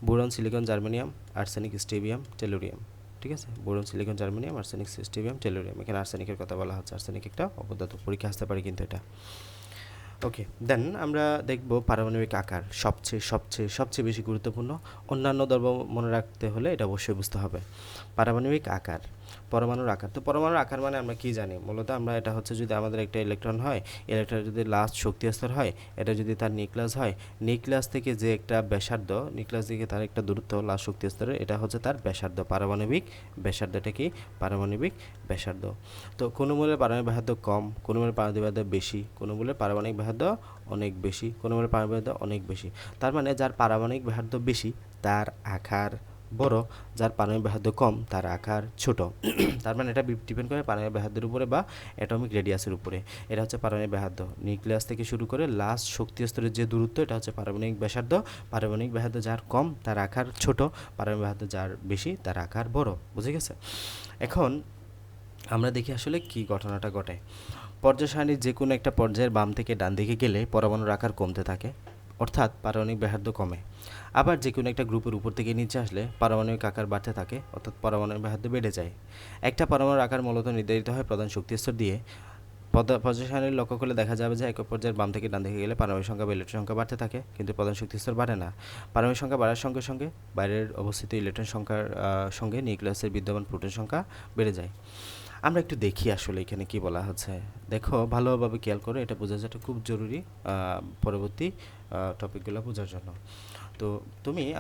Boron, silicon, germanium, arsenic, stibium, tellurium. ঠিক আছে, boron, silicon, germanium, arsenic, stibium, tellurium. এখানে আর্সেনিকের কথা বলা হচ্ছে, আর্সেনিক একটা অপদার্থ, পরীক্ষা আসতে পারে কিন্তু এটা। ওকে, দেন আমরা দেখব পারমাণবিক আকার, সবচেয়ে বেশি গুরুত্বপূর্ণ। অন্যান্য দ্রব্য মনে রাখতে হলে এটা অবশ্যই বুঝতে হবে। পারমাণবিক আকার, পরমাণুর আকার। তো পরমাণুর আকার মানে আমরা কি জানি? মূলত আমরা এটা হচ্ছে, যদি আমাদের একটা ইলেকট্রন হয়, ইলেকট্রন যদি লাস্ট শক্তি স্তর হয়, এটা যদি তার নিউক্লিয়াস হয়, নিউক্লিয়াস থেকে যে একটা ব্যাসার্ধ, নিউক্লিয়াস থেকে তার একটা দূরত্ব লাস্ট শক্তি স্তরে, এটা হচ্ছে তার ব্যাসার্ধ, পারমাণবিক ব্যাসার্ধ। এটা কি? পারমাণবিক ব্যাসার্ধ। তো কোনো মূলের পারমাণবিক ব্যাসার্ধ কম, কোনো মূলের পারমাণবিক ব্যাসার্ধ বেশি, কোনো মূলের পারমাণবিক ব্যাসার্ধ অনেক বেশি, কোনো মূলের পারমাণবিক ব্যাসার্ধ অনেক বেশি। তার মানে যার পারমাণবিক ব্যাসার্ধ বেশি তার আকার বড়, যার পারমাণবিক ব্যাসার্ধ কম তার আকার ছোট। তার মানে এটা ডিপেন্ড করে পারমাণবিক ব্যাসার্ধের উপরে বা অ্যাটমিক রেডিয়াসের উপরে। এটা হচ্ছে পারমাণবিক ব্যাসার্ধ। নিউক্লিয়াস থেকে শুরু করে লাস্ট শক্তি স্তরের যে দূরত্ব, এটা হচ্ছে পারমাণবিক ব্যাসার্ধ। পারমাণবিক ব্যাসার্ধ যার কম তার আকার ছোট, পারমাণবিক ব্যাসার্ধ যার বেশি তার আকার বড়। বুঝে গেছে? এখন আমরা দেখি আসলে কি ঘটনাটা ঘটে। পর্যায় সারণীর যে কোনো একটা পর্যায়ের বাম থেকে ডান দিকে গেলে পরমাণুর আকার কমতে থাকে, অর্থাৎ পারমাণবিক ব্যাসার্ধ কমে। আবার যে কোনো একটা গ্রুপের উপর থেকে নিচে আসলে পারমাণবিক আকার বাড়তে থাকে, অর্থাৎ পারমাণবিক ব্যাসার্ধ বেড়ে যায়। একটা পরমাণুর আকার মূলত নির্ধারিত হয় প্রধান শক্তি স্তর দিয়ে। পর্যায় সারণীর লক্ষ্য করলে দেখা যাবে যে একক পর্যায়ের বাম থেকে ডান দিকে গেলে পারমাণবিক সংখ্যা বা ইলেকট্রন সংখ্যা বাড়তে থাকে, কিন্তু প্রধান শক্তি স্তর বাড়ে না। পারমাণবিক সংখ্যা বাড়ার সঙ্গে সঙ্গে বাইরের অবস্থিত ইলেকট্রন সংখ্যার সঙ্গে নিউক্লিয়াসের বিদ্যমান প্রোটন সংখ্যা বেড়ে যায়। আমরা একটু দেখি আসলে এখানে কি বলা হচ্ছে। দেখো, ভালোভাবে খেয়াল করো, এটা বোঝা যাটা খুব জরুরি পরবর্তী টপিকগুলো বোঝার জন্য। তো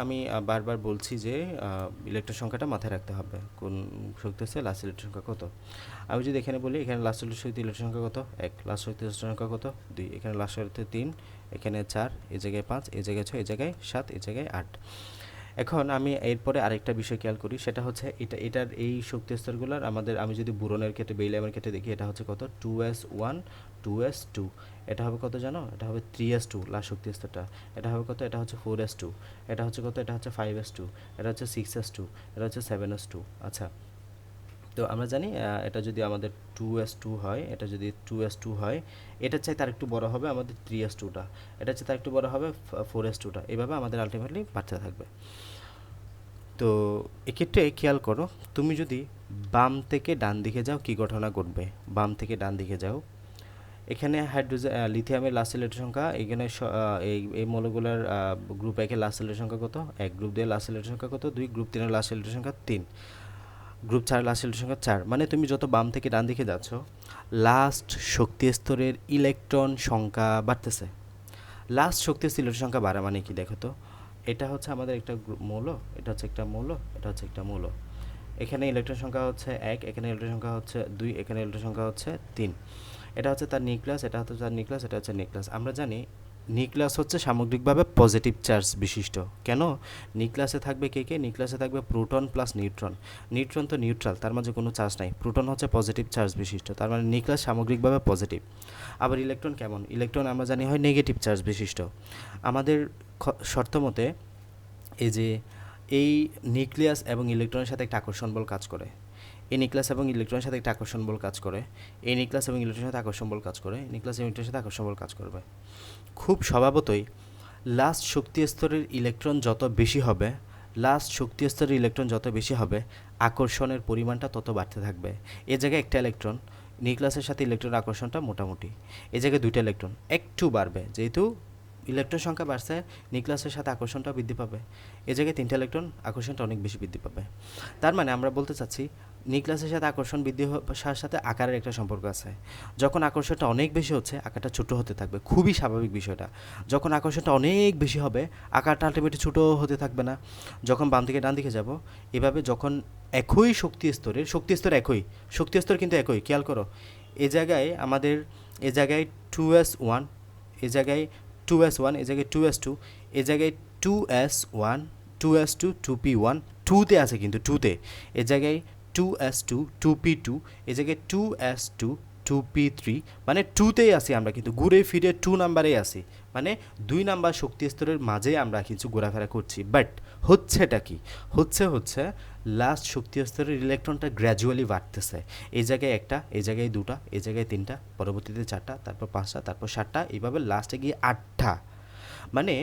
আমি বারবার বলছি যে ইলেকট্রন সংখ্যাটা মাথায় রাখতে হবে। কোন শক্তি আছে, লাস্ট ইলেকট্রন সংখ্যা কত। আমি যদি এখানে বলি, এখানে লাস্ট শক্তি ইলেকট্রন সংখ্যা কত? 1। লাস্ট শক্তি ইলেকট্রন সংখ্যা কত? 2। এখানে লাস্ট শক্তি 3, এখানে 4, এই জায়গায় 5, এই জায়গায় 6, এই জায়গায় 7, এই জায়গায় 8। এখন আমি এরপরে আরেকটা বিষয় খেয়াল করি, সেটা হচ্ছে এটার এই শক্তি স্তরগুলোর আমি যদি বুরনের ক্ষেত্রে, বেরিলিয়ামের ক্ষেত্রে দেখি, এটা হচ্ছে কত? 2s1, 2s2। এটা হবে কত জানো? এটা হবে 3s2 লাস্ট শক্তি স্তরটা। এটা হবে কত? এটা হচ্ছে 4s2। এটা হচ্ছে কত? এটা হচ্ছে 5s2। এটা হচ্ছে 6s2। এটা হচ্ছে 7s2। আচ্ছা, তো আমরা জানি এটা যদি আমাদের 2s2 হয়, এটা যদি 2s2 হয়, এটার চাই তার একটু বড় হবে আমাদের 3s2টা, এটা চাই তার একটু বড় হবে 4s2টা। এভাবে আমাদের আলটিমেটলি বাড়তে থাকবে। তো এক্ষেত্রে খেয়াল করো, তুমি যদি বাম থেকে ডান দিকে যাও কি ঘটনা ঘটবে। বাম থেকে ডান দিকে যাও, এখানে হাইড্রোজেন, লিথিয়ামের লাস্ট ইলেকট্রন সংখ্যা, এখানে এই মৌলগুলোর গ্রুপ 1 এর লাস্ট ইলেকট্রন সংখ্যা কত? 1। গ্রুপ 2 এর লাস্ট ইলেকট্রন সংখ্যা কত? 2। গ্রুপ 3 এর লাস্ট ইলেকট্রন সংখ্যা 3। গ্রুপ 4 লাস্ট ইলেকট্রন সংখ্যা 4। মানে তুমি যত বাম থেকে ডান দিকে যাচ্ছ, লাস্ট শক্তি স্তরের ইলেকট্রন সংখ্যা বাড়তেছে। লাস্ট শক্তি স্তরের সংখ্যা বাড়া মানে কি দেখো তো। এটা হচ্ছে আমাদের একটা মৌল, এটা হচ্ছে একটা মৌল, এটা হচ্ছে একটা মৌল। এখানে ইলেকট্রন সংখ্যা হচ্ছে 1, এখানে ইলেকট্রন সংখ্যা হচ্ছে 2, এখানে ইলেকট্রন সংখ্যা হচ্ছে 3। এটা হচ্ছে তার নিউক্লিয়াস, এটা হচ্ছে তার নিউক্লিয়াস, এটা হচ্ছে নিউক্লিয়াস। আমরা জানি নিউক্লিয়াস হচ্ছে সামগ্রিকভাবে পজিটিভ চার্জ বিশিষ্ট। কেন? নিউক্লিয়াসে থাকবে কে কে? নিউক্লিয়াসে থাকবে প্রোটন প্লাস নিউট্রন। নিউট্রন তো নিউট্রাল, তার মাঝে কোনো চার্জ নাই। প্রোটন হচ্ছে পজিটিভ চার্জ বিশিষ্ট, তার মানে নিউক্লিয়াস সামগ্রিকভাবে পজিটিভ। আবার ইলেকট্রন কেমন? ইলেকট্রন আমরা জানি হয় নেগেটিভ চার্জ বিশিষ্ট। আমাদের শর্ত মতে এই যে এই নিউক্লিয়াস এবং ইলেকট্রনের সাথে একটা আকর্ষণ বল কাজ করে, এই নিউক্লিয়াস এবং ইলেকট্রনের সাথে একটা আকর্ষণ বল কাজ করে, এই নিউক্লিয়াস এবং ইলেকট্রনের সাথে আকর্ষণ বল কাজ করে, নিউক্লিয়াস এবং ইলেকট্রনের সাথে আকর্ষণ বল কাজ করবে। খুব স্বভাবতই লাস্ট শক্তি স্তরের ইলেকট্রন যত বেশি হবে, লাস্ট শক্তি স্তরের ইলেকট্রন যত বেশি হবে, আকর্ষণের পরিমাণটা তত বাড়তে থাকবে। এ জায়গায় একটা ইলেকট্রন, নিউক্লিয়াসের সাথে ইলেকট্রনের আকর্ষণটা মোটামুটি। এ জায়গায় দুইটা ইলেকট্রন একটু বাড়বে, যেহেতু ইলেকট্রন সংখ্যা বাড়ছে, নিউক্লিয়াসের সাথে আকর্ষণটা বৃদ্ধি পাবে। এ জায়গায় তিনটা ইলেকট্রন, আকর্ষণটা অনেক বেশি বৃদ্ধি পাবে। তার মানে আমরা বলতে চাচ্ছি নিউক্লিয়াসের সাথে আকর্ষণ বৃদ্ধি হওয়ার সাথে আকারের একটা সম্পর্ক আছে। যখন আকর্ষণটা অনেক বেশি হচ্ছে, আকারটা ছোট হতে থাকবে, খুবই স্বাভাবিক বিষয়টা। যখন আকর্ষণটা অনেক বেশি হবে, আকারটা আলটিমেটলি ছোটো হতে থাকবে না। যখন বাম থেকে ডান দিকে যাব, এভাবে যখন একই শক্তি স্তর একই, শক্তি স্তর কিন্তু একই, খেয়াল করো। এ জায়গায় আমাদের, এ জায়গায় 2s1, এ জায়গায় 2s1, এ জায়গায় 2s2, এ জায়গায় 2s1, 2s2, 2p1, 2তে আছে কিন্তু 2তে। এ জায়গায় 2s2, 2p2, এ জায়গায় 2s2, 2p3 মানে 2তেই আসি আমরা, কিন্তু ঘুরে ফিরে 2 নাম্বারেই আসি, মানে 2 নাম্বার শক্তি স্তরের মাঝে আমরা কিছু ঘোরাফেরা করছি। বাট হচ্ছেটা কি, হচ্ছে লাস্ট শক্তি স্তরের ইলেকট্রনটা গ্র্যাজুয়ালি বাড়তেছে। এই জায়গায় একটা, এই জায়গায় দুটা, এই জায়গায় তিনটা, পরবর্তীতে চারটা, তারপর পাঁচটা, তারপর সাতটা, এইভাবে লাস্টে গিয়ে আটটা। মানে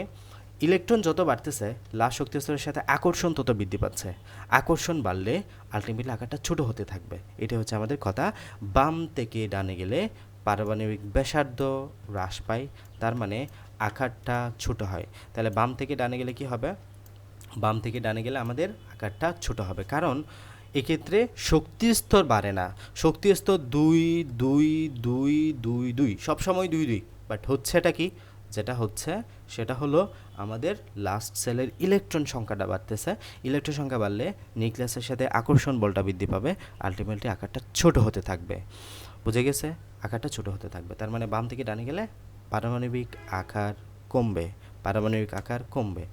ইলেকট্রন যত বাড়তেছে লাস্ট শক্তি স্তরের সাথে আকর্ষণ তত বৃদ্ধি পাচ্ছে। আকর্ষণ বাড়লে আলটিমেটলি আকারটা ছোট হতে থাকবে। এটা হচ্ছে আমাদের কথা। বাম থেকে ডানে গেলে পারমাণবিক ব্যাসার্ধ হ্রাস পায়, তার মানে আকারটা ছোট হয়। তাহলে বাম থেকে ডানে গেলে কি হবে? বাম থেকে ডানে গেলে আমাদের আকারটা ছোট হবে, কারণ এক্ষেত্রে শক্তি স্তর বাড়ে না। শক্তি স্তর 2 2 2 2 2 সবসময় 2 2, বাট হচ্ছেটা কি, যেটা হচ্ছে সেটা হলো আমাদের লাস্ট সেলের ইলেকট্রন সংখ্যাটা বাড়তেছে। ইলেকট্রন সংখ্যা বাড়লে নিউক্লিয়াসের সাথে আকর্ষণ বলটা বৃদ্ধি পাবে, আলটিমেটলি আকারটা ছোট হতে থাকবে। বুঝে গেছে? আকারটা ছোট হতে থাকবে, তার মানে বাম থেকে ডানে গেলে পারমাণবিক আকার কমবে, পারমাণবিক আকার কমবে।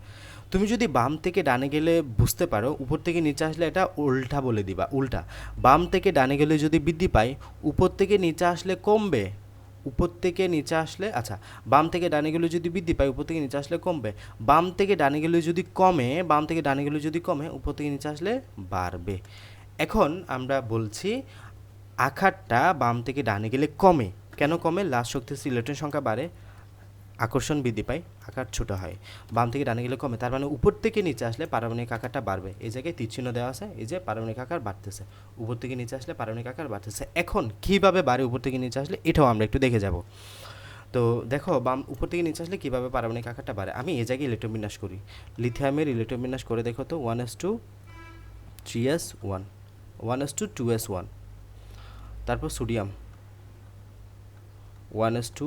তুমি যদি বাম থেকে ডানে গেলে বুঝতে পারো, উপর থেকে নিচে আসলে এটা উল্টা বলে দিবা। উল্টা, বাম থেকে ডানে গেলে যদি বৃদ্ধি পায়, উপর থেকে নিচে আসলে কমবে। উপর থেকে নিচে আসলে, আচ্ছা, বাম থেকে ডানে গেলে যদি বৃদ্ধি পায়, উপর থেকে নিচে আসলে কমবে। বাম থেকে ডানে গেলে যদি কমে, বাম থেকে ডানে গেলে যদি কমে, উপর থেকে নিচে আসলে বাড়বে। এখন আমরা বলছি আকারটা বাম থেকে ডানে গেলে কমে। কেন কমে? লাস্ট শক্তি ইলেকট্রন সংখ্যা বাড়ে, আকর্ষণ বৃদ্ধি পায়, আকার ছোট হয়। বাম থেকে ডানে গেলে কমে, তার মানে উপর থেকে নিচে আসলে পারমাণবিক আকারটা বাড়বে। এই জায়গায় তীরচিহ্ন দেওয়া আছে, এই যে পারমাণবিক আকার বাড়তেছে। উপর থেকে নিচে আসলে পারমাণবিক আকার বাড়তেছে। এখন কীভাবে বাড়ে উপর থেকে নিচে আসলে, এটাও আমরা একটু দেখে যাব। তো দেখো, বাম উপর থেকে নিচে আসলে কীভাবে পারমাণবিক আকারটা বাড়ে। আমি এই জায়গায় ইলেকট্রন বিন্যাস করি। লিথিয়ামের ইলেকট্রন বিন্যাস করে দেখো তো, 1s2 3s1, 1s2 2s1। তারপর sodium 1s2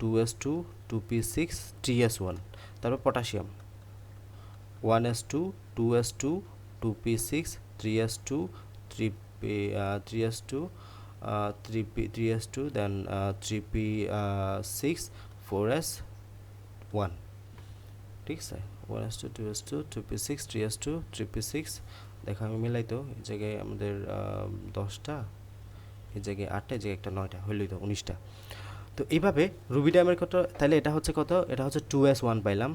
2s2 2p6 3s1। তারপর potassium 1s2 2s2 2p6 3s2 3s2 3s2 দেন 3p6 4s1। ঠিক আছে, 1s2 2s2 2p6 3s2 3p6। দেখো আমি মিলাই তো, এই জায়গায় আমাদের 10টা, এই জায়গায় 8টা, এই জায়গায় একটা 9টা, হইলই তো 19টা। তো এইভাবে রুবিডিয়ামের কত, তাহলে এটা হচ্ছে কত? এটা হচ্ছে 2s1 পাইলাম।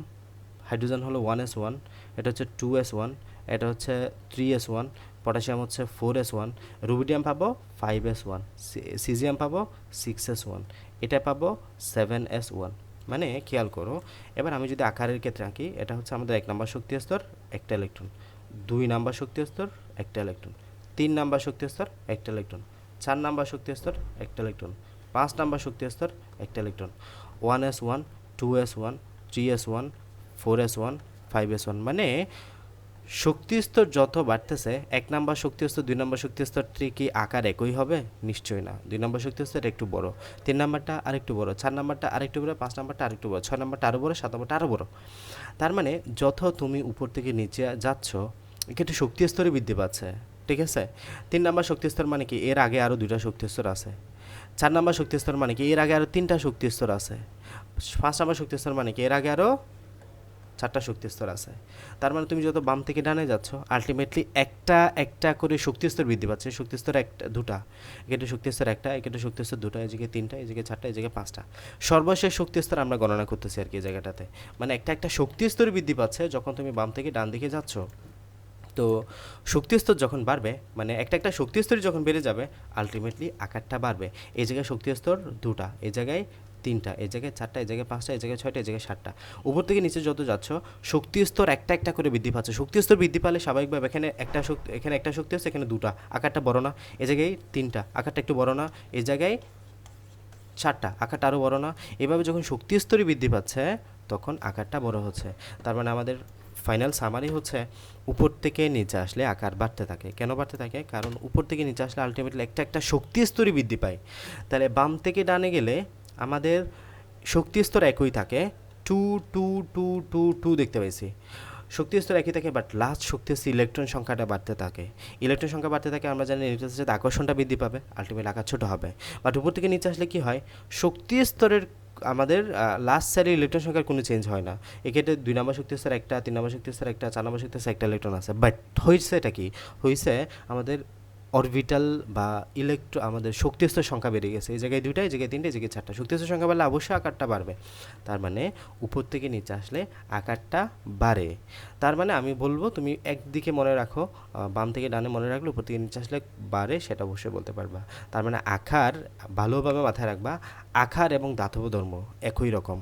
হাইড্রোজেন হলো 1s1, এটা হচ্ছে 2s1, এটা হচ্ছে 3s1, পটাশিয়াম হচ্ছে 4s1, রুবিডিয়াম পাবো 5s1, সিজিয়াম পাবো 6s1, এটা পাবো 7s1। মানে খেয়াল করো, এবার আমি যদি আকারের ক্ষেত্রে আঁকি, এটা হচ্ছে আমাদের 1 নম্বর শক্তি স্তর, একটা ইলেকট্রন, 2 নম্বর শক্তি স্তর, একটা ইলেকট্রন, 3 নম্বর শক্তি স্তর, একটা ইলেকট্রন, 4 নম্বর শক্তি স্তর, একটা ইলেকট্রন, 5 নম্বর শক্তি স্তর, একটা electron, 1s1 2s1 3s1 4s1 5s1। মানে শক্তি স্তর যত বাড়তেছে, 1 নম্বর শক্তি স্তর 2 নম্বর শক্তি স্তরটি কি আকার একই হবে? নিশ্চয়ই না। 2 নম্বর শক্তি স্তর একটু বড়, 3 নম্বরটা আরেকটু বড়, 4 নম্বরটা আরেকটু বড়, 5 নম্বরটা আরেকটু বড়, 6 নম্বরটা আরও বড়, 7 নম্বরটা আরও বড়। তার মানে যত তুমি উপর থেকে নিচে যাচ্ছ, এক্ষেত্রে শক্তি স্তরে বৃদ্ধি পাচ্ছে। ঠিক আছে, 3 নম্বর শক্তি স্তর মানে কি এর আগে আরও 2টা শক্তি স্তর আছে। 4 নম্বর শক্তি স্তর মানে কি এর আগে আরও 3টা শক্তি স্তর আছে। 5 নম্বর শক্তি স্তর মানে কি এর আগে আরও 4টা শক্তি স্তর আছে। তার মানে তুমি যত বাম থেকে ডানে যাচ্ছ, আলটিমেটলি একটা একটা করে শক্তি স্তর বৃদ্ধি পাচ্ছে। শক্তি স্তর একটা, দুটা, এখানে শক্তি স্তর একটা, এখানে শক্তি স্তর দুটা, এই জায়গায় 3টা, এই জায়গায় 4টা, এই জায়গায় 5টা। সর্বশেষ শক্তি স্তর আমরা গণনা করতেছি আর কি এই জায়গাটাতে। মানে একটা একটা শক্তি স্তর বৃদ্ধি পাচ্ছে যখন তুমি বাম থেকে ডান দিকে যাচ্ছ। তো শক্তি স্তর যখন বাড়বে, মানে একটা একটা শক্তি স্তর যখন বেড়ে যাবে, আলটিমেটলি আকারটা বাড়বে। এই জায়গায় শক্তি স্তর 2টা, এই জায়গায় 3টা, এই জায়গায় 4টা, এই জায়গায় 5টা, এই জায়গায় 6টা, এই জায়গায় 7টা। উপর থেকে নিচে যত যাচ্ছ, শক্তি স্তর একটা একটা করে বৃদ্ধি পাচ্ছে। শক্তি স্তর বৃদ্ধি পালে স্বাভাবিকভাবে এখানে একটা শক্তি, এখানে একটা শক্তি আছে, এখানে 2টা, আকারটা বড় না? এই জায়গায় 3টা, আকারটা একটু বড় না? এই জায়গায় 4টা, আকারটা আরও বড় না? এভাবে যখন শক্তি স্তরই বৃদ্ধি পাচ্ছে, তখন আকারটা বড় হচ্ছে। তার মানে আমাদের ফাইনাল সামারি হচ্ছে, উপর থেকে নিচে আসলে আকার বাড়তে থাকে। কেন বাড়তে থাকে? কারণ উপর থেকে নিচে আসলে আলটিমেটলি একটা একটা শক্তি স্তরই বৃদ্ধি পায়। তাহলে বাম থেকে ডানে গেলে আমাদের শক্তি স্তর একই থাকে, 2 2 2 2 2 দেখতে পাইছি। শক্তি স্তর একই থাকে, বাট লাস্ট শক্তি স্তর ইলেকট্রন সংখ্যাটা বাড়তে থাকে। ইলেকট্রন সংখ্যা বাড়তে থাকে, আমরা জানি নিউক্লিয়াসের সাথে আকর্ষণটা বৃদ্ধি পাবে, আলটিমেটলি আকার ছোটো হবে। বাট উপর থেকে নিচে আসলে কি হয়? শক্তি স্তরের আমাদের লাস্ট সাইডে ইলেকট্রন সংখ্যার কোনো চেঞ্জ হয় না। এক্ষেত্রে 2 নম্বর শক্তি স্তর একটা, 3 নম্বর শক্তি স্তর একটা, 4 নম্বর শক্তি স্তর একটা ইলেকট্রন আছে। বাট হয়েছে এটা কি? হয়েছে আমাদের অরবিটাল বা আমাদের শক্তিস্তর সংখ্যা বেড়ে গেছে। এই জায়গায় 2টা, এই জায়গায় 3টে, এই জায়গায় 4টা। শক্তিস্তর সংখ্যা বাড়লে অবশ্যই আকারটা বাড়বে। তার মানে উপর থেকে নিচে আসলে আকারটা বাড়ে। তার মানে আমি বলবো তুমি একদিকে মনে রাখো, বাম থেকে ডানে মনে রাখলে উপর থেকে নিচে আসলে বাড়ে, সেটা অবশ্যই বলতে পারবা। তার মানে আকার ভালোভাবে মাথায় রাখবা, আকার এবং দাতব্য ধর্ম একই রকম।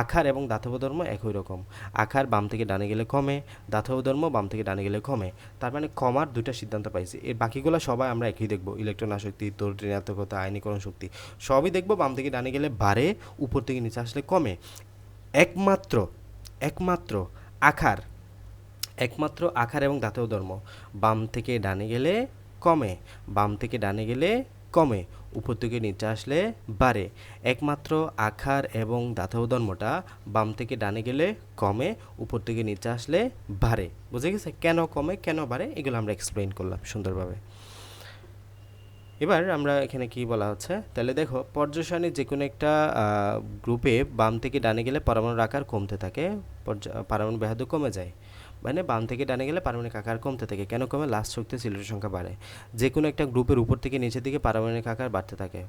আকার এবং দাতব্য ধর্ম একই রকম। আকার বাম থেকে ডানে গেলে কমে, দাতব্য ধর্ম বাম থেকে ডানে গেলে কমে। তার মানে কমার 2টা সিদ্ধান্ত পাইছি। এর বাকিগুলো সবাই আমরা একই দেখব। ইলেকট্রন আসক্তি, তড়িৎ ঋণাত্মকতা, আয়নীকরণ শক্তি সবই দেখব বাম থেকে ডানে গেলে বাড়ে, উপর থেকে নিচে আসলে কমে। একমাত্র একমাত্র আকার একমাত্র আকার এবং দাতব্য ধর্ম বাম থেকে ডানে গেলে কমে, বাম থেকে ডানে গেলে কমে, উপর থেকে নিচে আসলে বাড়ে। একমাত্র আকার এবং দাতব্য ধর্মটা বাম থেকে ডানে গেলে কমে, উপর থেকে নিচে আসলে বাড়ে। বুঝে গেছে কেন কমে কেন বাড়ে, এগুলো আমরা এক্সপ্লেইন করলাম সুন্দরভাবে। এবার আমরা এখানে কি বলা হচ্ছে, তাহলে দেখো পর্যায় সারণীর যে কোনো একটা গ্রুপে বাম থেকে ডানে গেলে পরমাণুর আকার কমতে থাকে, পারমাণবিক ব্যাসার্ধ কমে যায়। মানে বাম থেকে ডানে গেলে পারমাণবিক আকার কমতে থাকে। কেন কমে? লাস্ট শক্তি ইলেকট্রন সংখ্যা বাড়ে। যে কোনো একটা গ্রুপের উপর থেকে নিচের দিকে পারমাণবিক আকার বাড়তে থাকে,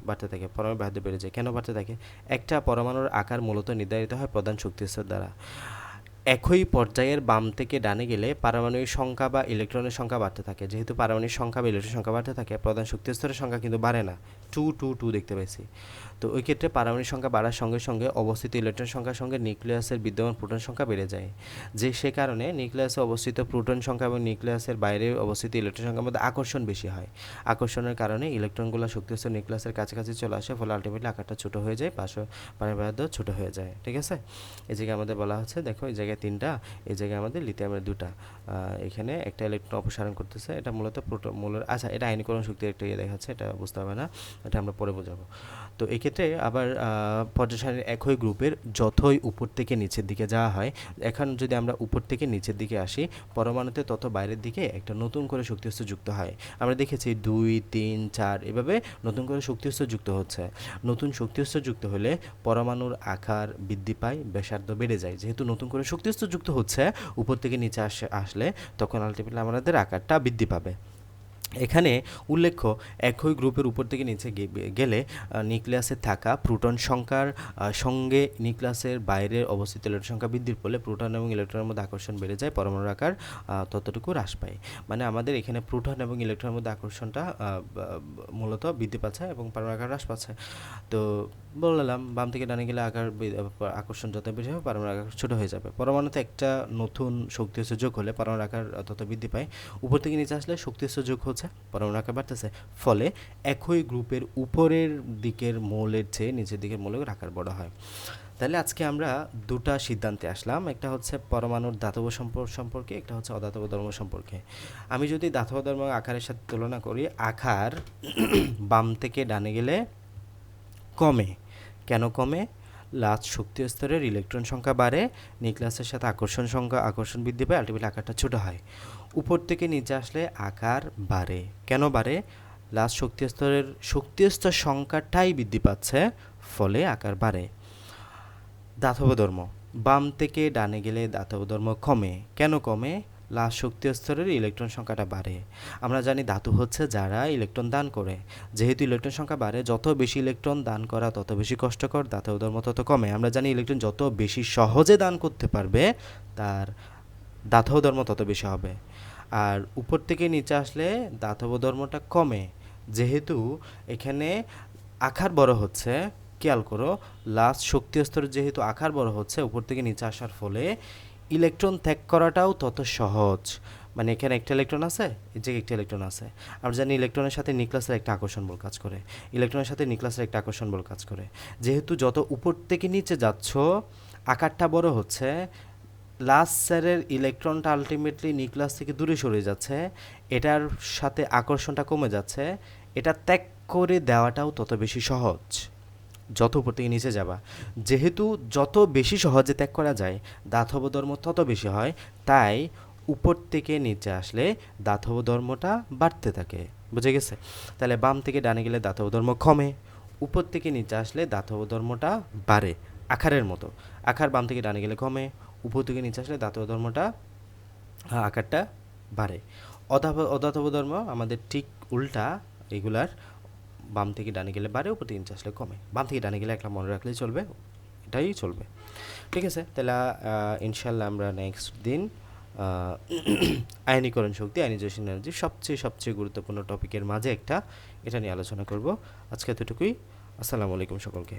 পারমাণবিক ব্যাসার্ধ বেড়ে যায়। কেন বাড়তে থাকে? একটা পরমাণুর আকার মূলত নির্ধারিত হয় প্রধান শক্তি স্তর দ্বারা। একই পর্যায়ের বাম থেকে ডানে গেলে পারমাণবিক সংখ্যা বা ইলেকট্রনের সংখ্যা বাড়তে থাকে। যেহেতু পারমাণবিক সংখ্যা বা ইলেকট্রনের সংখ্যা বাড়তে থাকে, প্রধান শক্তি স্তরের সংখ্যা কিন্তু বাড়ে না। 2 2 2 দেখতে পাইছি। তো ওই ক্ষেত্রে পারমাণবিক সংখ্যা বাড়ার সঙ্গে সঙ্গে অবস্থিত ইলেকট্রন সংখ্যার সঙ্গে নিউক্লিয়াসের বিদ্যমান প্রোটন সংখ্যা বেড়ে যায়। সে কারণে নিউক্লিয়াসে অবস্থিত প্রোটন সংখ্যা এবং নিউক্লিয়াসের বাইরে অবস্থিত ইলেকট্রন সংখ্যার মধ্যে আকর্ষণ বেশি হয়। আকর্ষণের কারণে ইলেকট্রনগুলো শক্তি স্তর নিউক্লিয়াসের কাছাকাছি চলে আসে, ফলে আলটিমেটলি আকারটা ছোট হয়ে যায়, পারমাণবিক ব্যাসার্ধ ছোট হয়ে যায়। ঠিক আছে, এই জায়গায় আমাদের বলা হচ্ছে, দেখো এই জায়গায় 3টা, এই জায়গায় আমাদের লিথিয়ামের 2টা। এখানে একটা ইলেকট্রন অপসারণ করতেছে, এটা মূলত মূলের, আচ্ছা এটা আয়নীকরণ শক্তির একটা ইয়ে দেখাচ্ছে, এটা বুঝতে হবে না, এটা আমরা পরে বোঝাবো। তো এই ক্ষেত্রে আবার পর্যায় সারণীর একই গ্রুপের যতই উপর থেকে নিচের দিকে যাওয়া হয়, এখন যদি আমরা উপর থেকে নিচের দিকে আসি, পরমাণুতে তত বাইরের দিকে একটা নতুন করে শক্তিস্তর যুক্ত হয়। আমরা দেখেছি 2 3 4 এভাবে নতুন করে শক্তিস্তর যুক্ত হচ্ছে। নতুন শক্তিস্তর যুক্ত হলে পরমাণুর আকার বৃদ্ধি পায়, ব্যাসার্ধ বেড়ে যায়। যেহেতু নতুন করে শক্তিস্তর যুক্ত হচ্ছে, উপর থেকে নিচে আসলে তখন আলটিমেটলি আমাদের আকারটা বৃদ্ধি পাবে। এখানে উল্লেখ্য, একই গ্রুপের উপর থেকে নিচে গেলে নিউক্লিয়াসে থাকা প্রোটন সংখ্যার সঙ্গে নিউক্লিয়াসের বাইরে অবস্থিত ইলেকট্রন সংখ্যা বৃদ্ধির ফলে প্রোটন এবং ইলেকট্রনের মধ্যে আকর্ষণ বেড়ে যায়, পরমাণুর আকার ততটুকু হ্রাস পায়। মানে আমাদের এখানে প্রোটন এবং ইলেকট্রনের মধ্যে আকর্ষণটা মূলত বৃদ্ধি পাচ্ছে এবং পরমাণুর আকার হ্রাস পাচ্ছে। তো বললাম বাম থেকে ডানে গেলে আকর্ষণ যত বেশি হবে, পরমাণুর আকার ছোট হয়ে যাবে। পরমাণুতে একটা নতুন শক্তি যোগ হলে পরমাণুর আকার তত বৃদ্ধি পায়। উপর থেকে নিচে আসলে শক্তি যোগ হচ্ছে, পরমাণুর আকার বাড়তেছে, ফলে একই গ্রুপের উপরের দিকের মৌলের চেয়ে নিচের দিকের মৌলের আকার বড় হয়। তাহলে আজকে আমরা 2টা সিদ্ধান্তে আসলাম, একটা হচ্ছে পরমাণুর দাতব্য সম্পর্কে, একটা হচ্ছে অদাতব্য ধর্ম সম্পর্কে। আমি যদি দাতব্য ধর্ম আকারের সাথে তুলনা করি, আকার বাম থেকে ডানে গেলে কমে। কেন কমে? লাস্ট শক্তি স্তরের ইলেকট্রন সংখ্যা বাড়ে, নিউক্লিয়াসের সাথে আকর্ষণ বৃদ্ধি পায়, আলটিমেটলি আকারটা ছোট হয়। উপর থেকে নিচে আসলে আকার বাড়ে। কেন বাড়ে? লাস্ট শক্তি স্তর সংখ্যাটাই বৃদ্ধি পাচ্ছে, ফলে আকার বাড়ে। দাতব্য ধর্ম বাম থেকে ডানে গেলে দাতব্য ধর্ম কমে। কেন কমে? লাস্ট শক্তি স্তরের ইলেকট্রন সংখ্যাটা বাড়ে। আমরা জানি ধাতু হচ্ছে যারা ইলেকট্রন দান করে। যেহেতু ইলেকট্রন সংখ্যা বাড়ে, যত বেশি ইলেকট্রন দান করা তত বেশি কষ্টকর, দাতব্য ধর্ম তত কমে। আমরা জানি ইলেকট্রন যত বেশি সহজে দান করতে পারবে, তার দাতব্য ধর্ম তত বেশি হবে। আর উপর থেকে নিচে আসলে দাতব্য ধর্মটা কমে। যেহেতু এখানে আকার বড় হচ্ছে, খেয়াল করো, লাস্ট শক্তি স্তরের যেহেতু আকার বড় হচ্ছে, উপর থেকে নিচে আসার ফলে ইলেকট্রন ত্যাগ করাটাও তত সহজ। মানে এখানে একটা ইলেকট্রন আছে, এই যে একটা ইলেকট্রন আছে। আমরা জানি ইলেকট্রনের সাথে নিউক্লিয়াসের একটা আকর্ষণ বল কাজ করে, ইলেকট্রনের সাথে নিউক্লিয়াসের একটা আকর্ষণ বল কাজ করে। যেহেতু যত উপর থেকে নিচে যাচ্ছ, আকারটা বড় হচ্ছে, লাস্ট স্যারের ইলেকট্রনটা আলটিমেটলি নিউক্লিয়াস থেকে দূরে সরে যাচ্ছে, এটার সাথে আকর্ষণটা কমে যাচ্ছে, এটা ত্যাগ করে দেওয়াটাও তত বেশি সহজ যত উপর থেকে নিচে যাবা। যেহেতু যত বেশি সহজে ত্যাগ করা যায়, দাতব্য ধর্ম তত বেশি হয়, তাই উপর থেকে নিচে আসলে দাতব্য ধর্মটা বাড়তে থাকে। বুঝে গেছে? তাহলে বাম থেকে ডানে গেলে দাতব্য ধর্ম কমে, উপর থেকে নিচে আসলে দাতব্য ধর্মটা বাড়ে। আকারের মতো, আকার বাম থেকে ডানে গেলে কমে, উপর থেকে নিচে আসলে দাতব্য ধর্মটা আকারটা বাড়ে। অদাতব্য ধর্ম আমাদের ঠিক উল্টা এগুলার বাম থেকে ডানে গেলে বাড়ে, উপর থেকে নিচে আসলে কমে। বাম থেকে ডানে গেলে একটা মনে রাখলেই চলবে, এটাই চলবে। ঠিক আছে, তাহলে ইনশাল্লাহ আমরা নেক্সট দিন আয়নীকরণ শক্তি, আয়নাইজেশন এনার্জি সবচেয়ে গুরুত্বপূর্ণ টপিকের মাঝে একটা, এটা নিয়ে আলোচনা করব। আজকে এতটুকুই। আসসালামু আলাইকুম সকলকে।